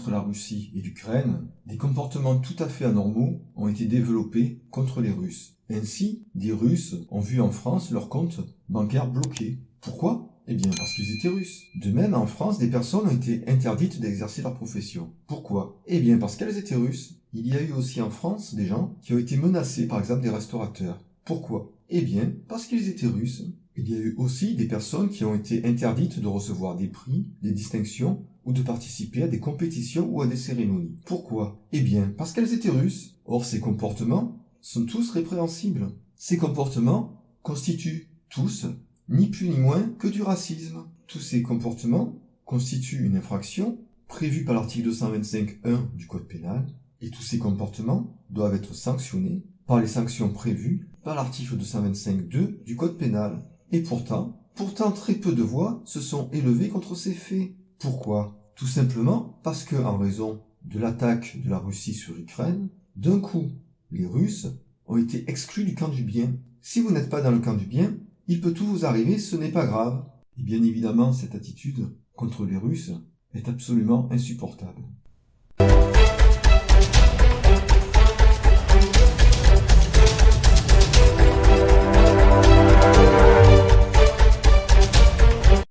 entre la Russie et l'Ukraine, des comportements tout à fait anormaux ont été développés contre les Russes. Ainsi, des Russes ont vu en France leur compte bancaire bloqué. Pourquoi ? Eh bien parce qu'ils étaient Russes. De même, en France, des personnes ont été interdites d'exercer leur profession. Pourquoi ? Eh bien parce qu'elles étaient Russes. Il y a eu aussi en France des gens qui ont été menacés, par exemple des restaurateurs. Pourquoi ? Eh bien parce qu'ils étaient Russes. Il y a eu aussi des personnes qui ont été interdites de recevoir des prix, des distinctions ou de participer à des compétitions ou à des cérémonies. Pourquoi ? Eh bien parce qu'elles étaient Russes. Or ces comportements sont tous répréhensibles. Ces comportements constituent tous ni plus ni moins que du racisme. Tous ces comportements constituent une infraction prévue par l'article 225.1 du Code pénal, et tous ces comportements doivent être sanctionnés par les sanctions prévues par l'article 225.2 du Code pénal. Et pourtant très peu de voix se sont élevées contre ces faits. Pourquoi ? Tout simplement parce que, en raison de l'attaque de la Russie sur l'Ukraine, d'un coup, les Russes ont été exclus du camp du bien. Si vous n'êtes pas dans le camp du bien, il peut tout vous arriver, ce n'est pas grave. Et bien évidemment, cette attitude contre les Russes est absolument insupportable.